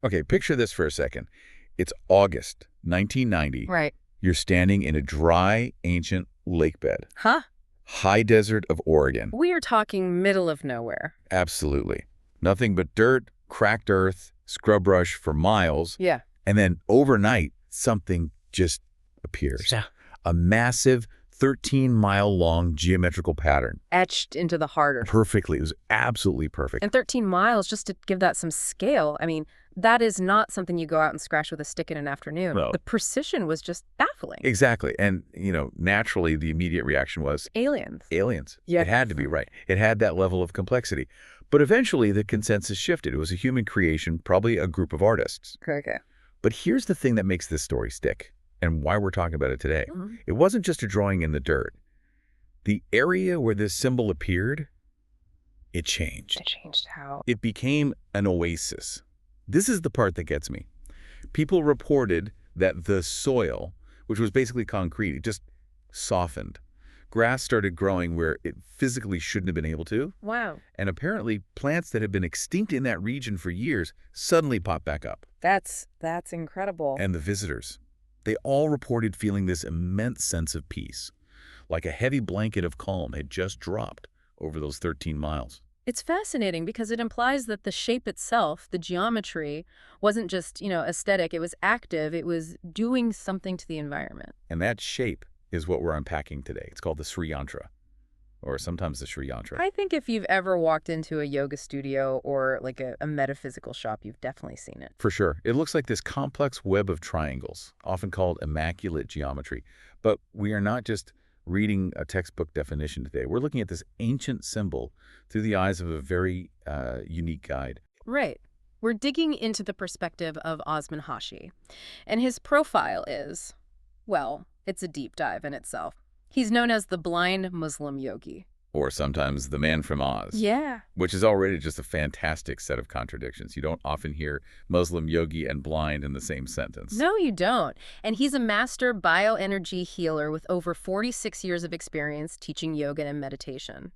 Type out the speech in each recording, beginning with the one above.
Okay, picture this for a second. It's August 1990. Right. You're standing in a dry, ancient lake bed. Huh? High desert of Oregon. We are talking middle of nowhere. Absolutely. Nothing but dirt, cracked earth, scrub brush for miles. Yeah. And then overnight, something just appears. Yeah. A massive 13-mile-long geometrical pattern. Etched into the heart earth. Perfectly. It was absolutely perfect. And 13 miles, just to give that some scale, I mean, that is not something you go out and scratch with a stick in an afternoon. No. The precision was just baffling. Exactly. And, naturally, the immediate reaction was Aliens. aliens. Yeah. It had to be, right. It had that level of complexity. But eventually, the consensus shifted. It was a human creation, probably a group of artists. Okay. But here's the thing that makes this story stick and why we're talking about it today. Mm-hmm. It wasn't just a drawing in the dirt. The area where this symbol appeared, it changed. It changed how? It became an oasis. This is the part that gets me. People reported that the soil, which was basically concrete, it just softened. Grass started growing where it physically shouldn't have been able to. Wow. And apparently plants that had been extinct in that region for years suddenly popped back up. That's incredible. And the visitors, they all reported feeling this immense sense of peace, like a heavy blanket of calm had just dropped over those 13 miles. It's fascinating because it implies that the shape itself, the geometry, wasn't just, aesthetic. It was active. It was doing something to the environment. And that shape is what we're unpacking today. It's called the SHREE Yantra, or sometimes the SHREE Yantra. I think if you've ever walked into a yoga studio or like a metaphysical shop, you've definitely seen it. For sure. It looks like this complex web of triangles, often called immaculate geometry. But we are not just reading a textbook definition today. We're looking at this ancient symbol through the eyes of a very unique guide. Right. We're digging into the perspective of Osman Hashi. And his profile is, well, it's a deep dive in itself. He's known as the blind Muslim yogi. Or sometimes the man from Oz. Yeah. Which is already just a fantastic set of contradictions. You don't often hear Muslim yogi and blind in the same sentence. No, you don't. And he's a master bioenergy healer with over 46 years of experience teaching yoga and meditation.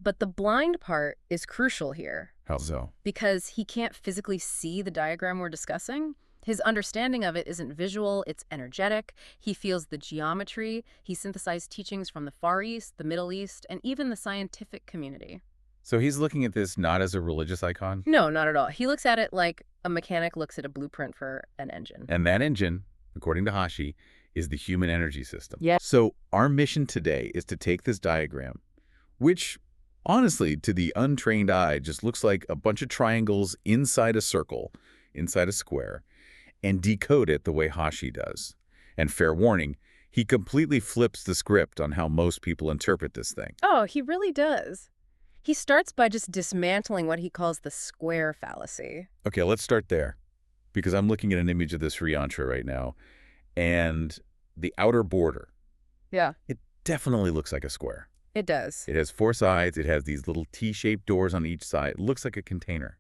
But the blind part is crucial here. How so? Because he can't physically see the diagram we're discussing. His understanding of it isn't visual, it's energetic. He feels the geometry. He synthesized teachings from the Far East, the Middle East, and even the scientific community. So he's looking at this not as a religious icon? No, not at all. He looks at it like a mechanic looks at a blueprint for an engine. And that engine, according to Hashi, is the human energy system. Yeah. So our mission today is to take this diagram, which honestly, to the untrained eye, just looks like a bunch of triangles inside a circle, inside a square, and decode it the way Hashi does. And fair warning, he completely flips the script on how most people interpret this thing. Oh, he really does. He starts by just dismantling what he calls the square fallacy. Okay, let's start there, because I'm looking at an image of this SHREE Yantra right now, and the outer border, Yeah, it definitely looks like a square. it does. It has four sides. It has these little T-shaped doors on each side. It looks like a container,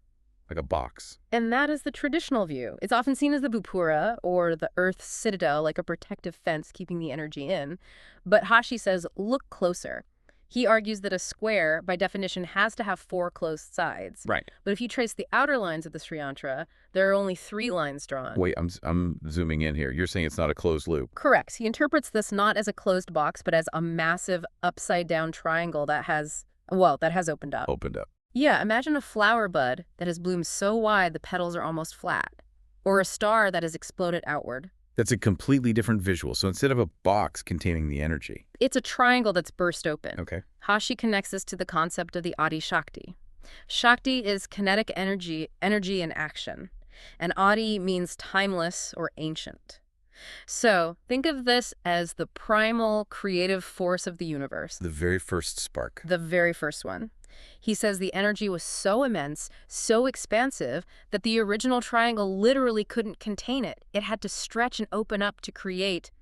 like a box. And that is the traditional view. It's often seen as the Bupura, or the Earth's citadel, like a protective fence keeping the energy in. But Hashi says, look closer. He argues that a square, by definition, has to have four closed sides. Right. But if you trace the outer lines of the SHREE Yantra, there are only 3 lines drawn. Wait, I'm zooming in here. You're saying it's not a closed loop. Correct. He interprets this not as a closed box, but as a massive upside-down triangle that has opened up. Opened up. Yeah, imagine a flower bud that has bloomed so wide the petals are almost flat. Or a star that has exploded outward. That's a completely different visual. So instead of a box containing the energy. It's a triangle that's burst open. Okay. Hashi connects this to the concept of the Adi Shakti. Shakti is kinetic energy in action. And Adi means timeless or ancient. So think of this as the primal creative force of the universe. The very first spark. The very first one. He says the energy was so immense, so expansive, that the original triangle literally couldn't contain it. It had to stretch and open up to create,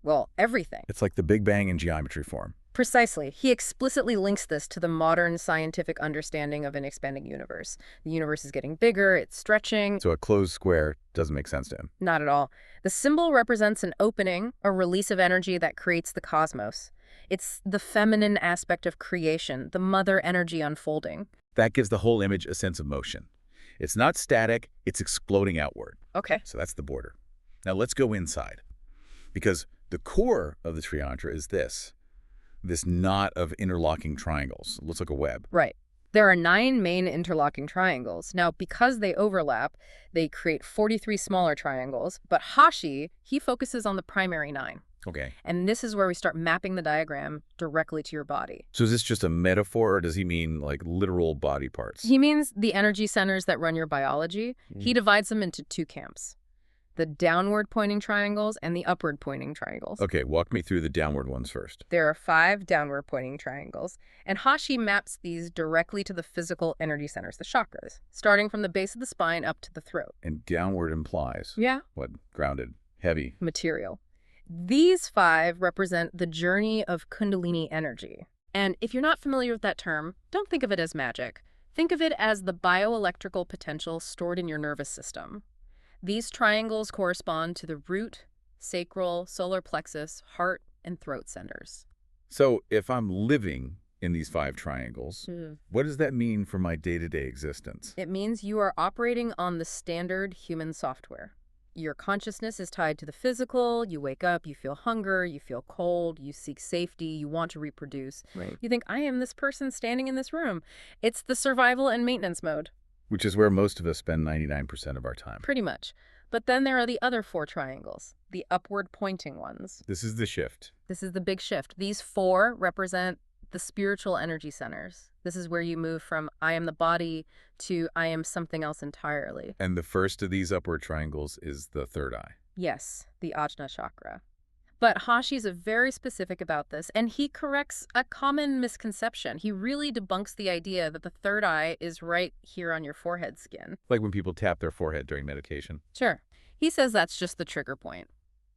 well, everything. It's like the Big Bang in geometry form. Precisely. He explicitly links this to the modern scientific understanding of an expanding universe. The universe is getting bigger, it's stretching. So a closed square doesn't make sense to him. Not at all. The symbol represents an opening, a release of energy that creates the cosmos. It's the feminine aspect of creation, the mother energy unfolding. That gives the whole image a sense of motion. It's not static, it's exploding outward. Okay. So that's the border. Now let's go inside, because the core of the SHREE Yantra is this knot of interlocking triangles. It looks like a web. Right. There are 9 main interlocking triangles. Now, because they overlap, they create 43 smaller triangles, but Hashi, he focuses on the primary 9. Okay. And this is where we start mapping the diagram directly to your body. So is this just a metaphor, or does he mean like literal body parts? He means the energy centers that run your biology. He divides them into 2 camps, the downward pointing triangles and the upward pointing triangles. Okay, walk me through the downward ones first. There are 5 downward pointing triangles, and Hashi maps these directly to the physical energy centers, the chakras, starting from the base of the spine up to the throat. And downward implies? Yeah. What? Grounded, heavy. Material. These 5 represent the journey of Kundalini energy. And if you're not familiar with that term, don't think of it as magic. Think of it as the bioelectrical potential stored in your nervous system. These triangles correspond to the root, sacral, solar plexus, heart, and throat centers. So if I'm living in these 5 triangles, what does that mean for my day-to-day existence? It means you are operating on the standard human software. Your consciousness is tied to the physical. You wake up, you feel hunger, you feel cold, you seek safety, you want to reproduce. Right. You think, I am this person standing in this room. It's the survival and maintenance mode. Which is where most of us spend 99% of our time. Pretty much. But then there are the other 4 triangles, the upward pointing ones. This is the shift. This is the big shift. These 4 represent the spiritual energy centers. This is where you move from I am the body to I am something else entirely. And the first of these upward triangles is the third eye. Yes, the Ajna chakra. But Hashi's very specific about this, and he corrects a common misconception. He really debunks the idea that the third eye is right here on your forehead skin. Like when people tap their forehead during meditation. Sure. He says that's just the trigger point.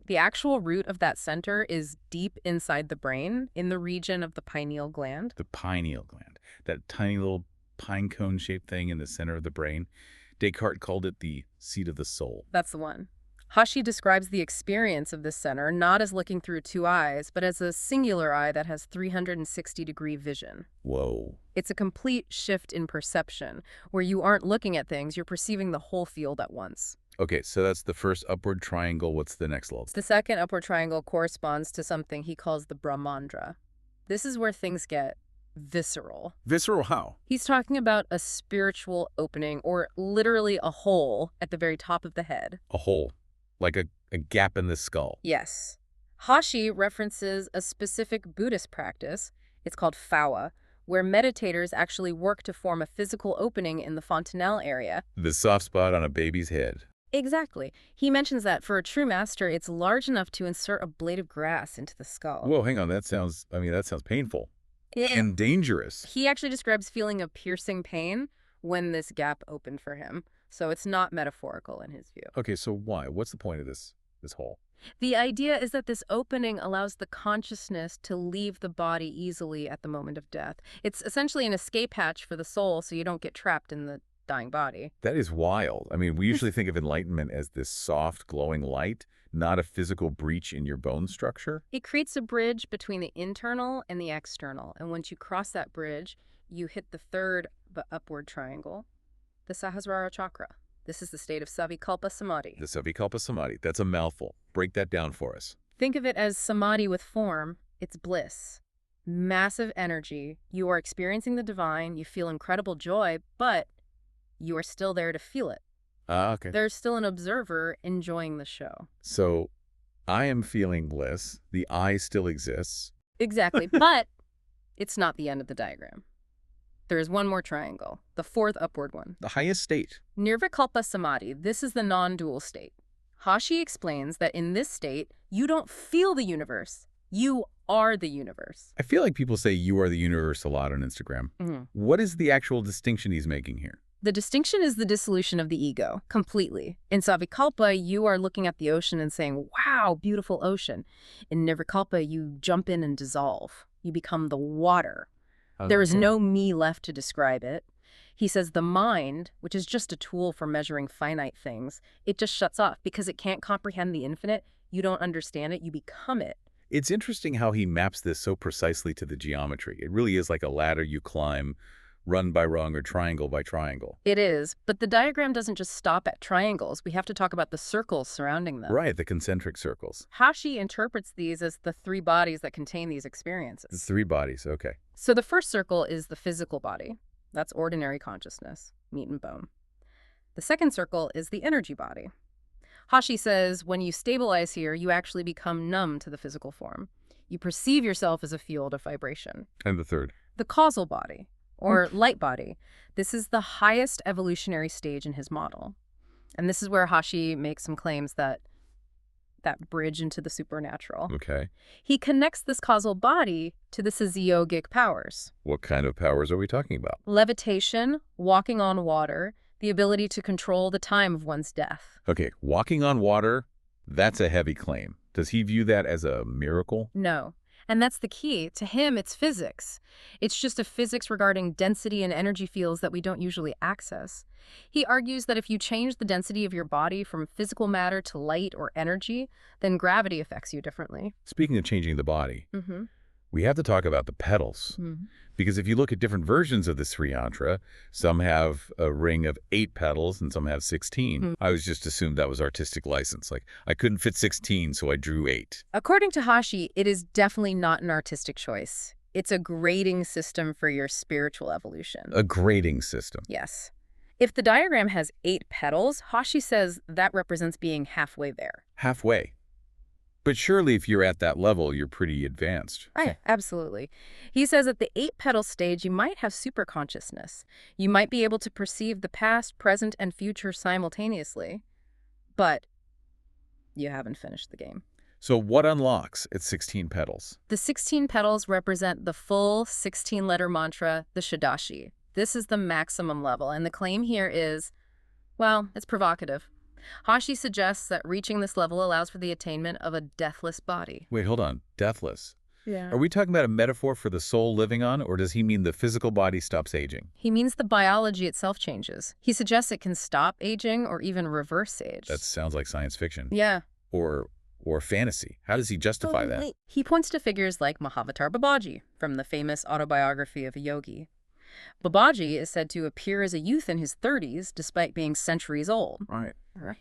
The actual root of that center is deep inside the brain, in the region of the pineal gland. The pineal gland. That tiny little pine cone-shaped thing in the center of the brain. Descartes called it the seat of the soul. That's the one. Hashi describes the experience of this center not as looking through 2 eyes, but as a singular eye that has 360-degree vision. Whoa. It's a complete shift in perception, where you aren't looking at things, you're perceiving the whole field at once. Okay, so that's the first upward triangle. What's the next level? The second upward triangle corresponds to something he calls the Brahmandra. This is where things get visceral. Visceral how? He's talking about a spiritual opening, or literally a hole at the very top of the head. A hole. Like a gap in the skull. Yes. Hashi references a specific Buddhist practice, it's called Phawa, where meditators actually work to form a physical opening in the fontanelle area. The soft spot on a baby's head. Exactly. He mentions that for a true master, it's large enough to insert a blade of grass into the skull. Whoa, hang on. That sounds painful. And dangerous. He actually describes feeling a piercing pain when this gap opened for him. So it's not metaphorical in his view. Okay, so why? What's the point of this hole? The idea is that this opening allows the consciousness to leave the body easily at the moment of death. It's essentially an escape hatch for the soul so you don't get trapped in the dying body. That is wild. I mean, we usually think of enlightenment as this soft, glowing light, not a physical breach in your bone structure. It creates a bridge between the internal and the external. And once you cross that bridge, you hit the third upward triangle, the Sahasrara chakra. This is the state of Savikalpa Samadhi. The Savikalpa Samadhi. That's a mouthful. Break that down for us. Think of it as samadhi with form. It's bliss. Massive energy. You are experiencing the divine. You feel incredible joy, but you are still there to feel it. Okay. There's still an observer enjoying the show. So I am feeling bliss. The I still exists. Exactly. But it's not the end of the diagram. There is one more triangle, the fourth upward one. The highest state. Nirvikalpa Samadhi. This is the non-dual state. Hashi explains that in this state, you don't feel the universe. You are the universe. I feel like people say you are the universe a lot on Instagram. What is the actual distinction he's making here? The distinction is the dissolution of the ego, completely. In Savikalpa, you are looking at the ocean and saying, wow, beautiful ocean. In Nirvikalpa, you jump in and dissolve. You become the water. There is no me left to describe it. He says the mind, which is just a tool for measuring finite things, it just shuts off because it can't comprehend the infinite. You don't understand it. You become it. It's interesting how he maps this so precisely to the geometry. It really is like a ladder you climb run by rung or triangle by triangle. It is, but the diagram doesn't just stop at triangles. We have to talk about the circles surrounding them. Right, the concentric circles. Hashi interprets these as the three bodies that contain these The experiences. three bodies, okay. So the first circle is the physical body. That's ordinary consciousness, meat and bone. The second circle is the energy body. Hashi says when you stabilize here, you actually become numb to the physical form. You perceive yourself as a field of vibration. And the third? The causal body, or light body. This is the highest evolutionary stage in his model. And this is where Hashi makes some claims that bridge into the supernatural. Okay. He connects this causal body to the yogic powers. What kind of powers are we talking about? Levitation, walking on water, the ability to control the time of one's death. Okay, walking on water, that's a heavy claim. Does he view that as a miracle? No. And that's the key. To him, it's physics. It's just a physics regarding density and energy fields that we don't usually access. He argues that if you change the density of your body from physical matter to light or energy, then gravity affects you differently. Speaking of changing the body, Mm-hmm. we have to talk about the petals. Mm-hmm. Because if you look at different versions of the SHREE Yantra, some have a ring of 8 petals and some have 16. Hmm. I was just assumed that was artistic license. Like, I couldn't fit 16, so I drew 8. According to Hashi, it is definitely not an artistic choice. It's a grading system for your spiritual evolution. A grading system. Yes. If the diagram has 8 petals, Hashi says that represents being halfway there. Halfway. But surely if you're at that level, you're pretty advanced. Right, absolutely. He says at the 8-petal stage, you might have superconsciousness. You might be able to perceive the past, present, and future simultaneously. But you haven't finished the game. So what unlocks at 16 petals? The 16 petals represent the full 16-letter mantra, the Shadashi. This is the maximum level, and the claim here is, well, it's provocative. Hashi suggests that reaching this level allows for the attainment of a deathless body. Wait, hold on. Deathless. Yeah. Are we talking about a metaphor for the soul living on, or does he mean the physical body stops aging? He means the biology itself changes. He suggests it can stop aging or even reverse age. That sounds like science fiction. Yeah. Or fantasy. How does he justify that? He points to figures like Mahavatar Babaji from the famous autobiography of a yogi. Babaji is said to appear as a youth in his 30s despite being centuries old. Right.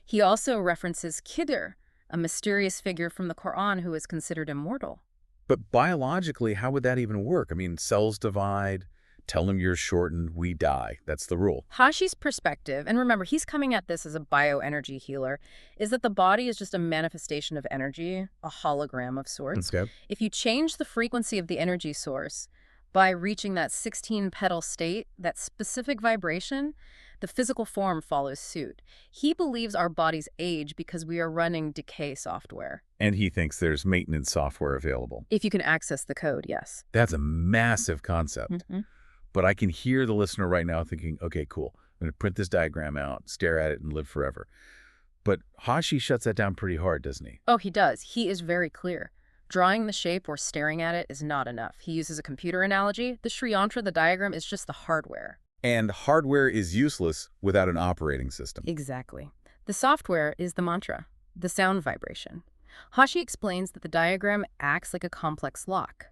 He also references Khidr, a mysterious figure from the Quran who is considered immortal. But biologically, how would that even work? I mean, cells divide, tell them you're shortened, we die. That's the rule. Hashi's perspective, and remember, he's coming at this as a bioenergy healer, is that the body is just a manifestation of energy, a hologram of sorts. Okay. If you change the frequency of the energy source by reaching that 16-petal state, that specific vibration, the physical form follows suit. He believes our bodies age because we are running decay software. And he thinks there's maintenance software available. If you can access the code, yes. That's a massive concept. Mm-hmm. But I can hear the listener right now thinking, okay, cool. I'm going to print this diagram out, stare at it, and live forever. But Hashi shuts that down pretty hard, doesn't he? Oh, he does. He is very clear. Drawing the shape or staring at it is not enough. He uses a computer analogy. The SHREE Yantra, the diagram, is just the hardware. And hardware is useless without an operating system. Exactly. The software is the mantra, the sound vibration. Hashi explains that the diagram acts like a complex lock.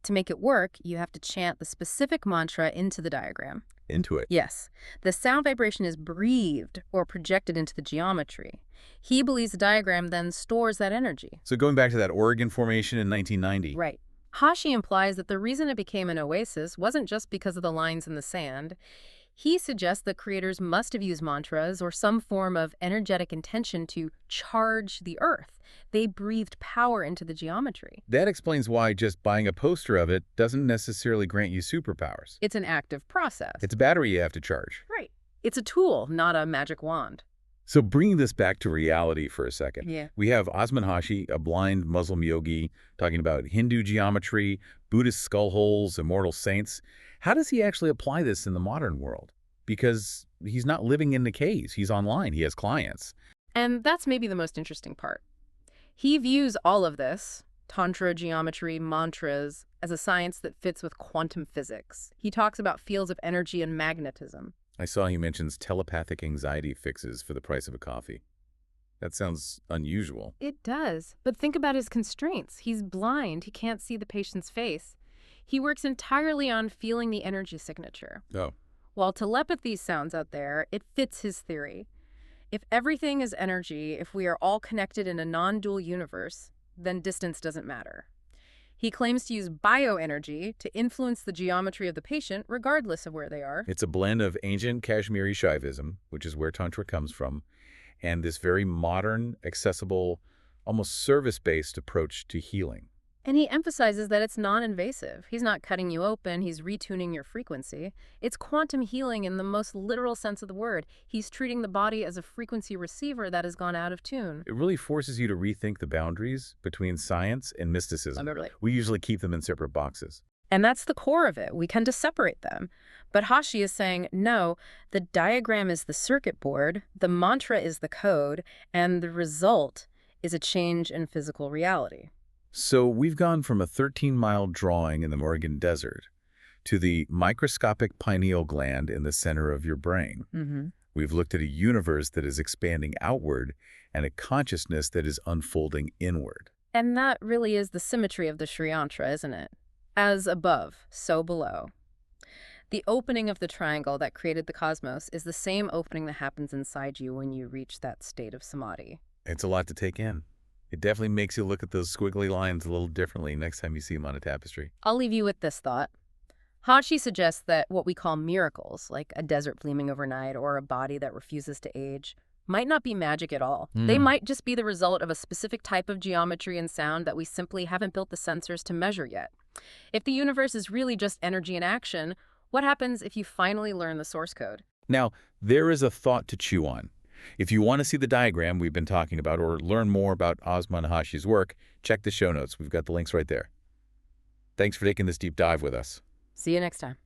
To make it work, you have to chant the specific mantra into the diagram. Into it. Yes. The sound vibration is breathed or projected into the geometry. He believes the diagram then stores that energy. So going back to that Oregon formation in 1990. Right. Hashi implies that the reason it became an oasis wasn't just because of the lines in the sand. He suggests that creators must have used mantras or some form of energetic intention to charge the earth. They breathed power into the geometry. That explains why just buying a poster of it doesn't necessarily grant you superpowers. It's an active process. It's a battery you have to charge. Right. It's a tool, not a magic wand. So bringing this back to reality for a second, Yeah. we have Osman Hashi, a blind Muslim yogi, talking about Hindu geometry, Buddhist skull holes, immortal saints. How does he actually apply this in the modern world? Because he's not living in the caves. He's online. He has clients. And that's maybe the most interesting part. He views all of this, tantra, geometry, mantras, as a science that fits with quantum physics. He talks about fields of energy and magnetism. I saw he mentions telepathic anxiety fixes for the price of a coffee. That sounds unusual. It does. But think about his constraints. He's blind. He can't see the patient's face. He works entirely on feeling the energy signature. Oh. While telepathy sounds out there, it fits his theory. If everything is energy, if we are all connected in a non-dual universe, then distance doesn't matter. He claims to use bioenergy to influence the geometry of the patient regardless of where they are. It's a blend of ancient Kashmiri Shaivism, which is where Tantra comes from, and this very modern, accessible, almost service-based approach to healing. And he emphasizes that it's non-invasive. He's not cutting you open, he's retuning your frequency. It's quantum healing in the most literal sense of the word. He's treating the body as a frequency receiver that has gone out of tune. It really forces you to rethink the boundaries between science and mysticism. We usually keep them in separate boxes. And that's the core of it. We tend to separate them. But Hashi is saying, no, the diagram is the circuit board, the mantra is the code, and the result is a change in physical reality. So we've gone from a 13-mile drawing in the Oregon desert to the microscopic pineal gland in the center of your brain. We've looked at a universe that is expanding outward and a consciousness that is unfolding inward. And that really is the symmetry of the SHREE Yantra, isn't it? As above, so below. The opening of the triangle that created the cosmos is the same opening that happens inside you when you reach that state of samadhi. It's a lot to take in. It definitely makes you look at those squiggly lines a little differently next time you see them on a tapestry. I'll leave you with this thought. Hashi suggests that what we call miracles, like a desert blooming overnight or a body that refuses to age, might not be magic at all. They might just be the result of a specific type of geometry and sound that we simply haven't built the sensors to measure yet. If the universe is really just energy in action, what happens if you finally learn the source code? Now, there is a thought to chew on. If you want to see the diagram we've been talking about or learn more about Osman Hashi's work, check the show notes. We've got the links right there. Thanks for taking this deep dive with us. See you next time.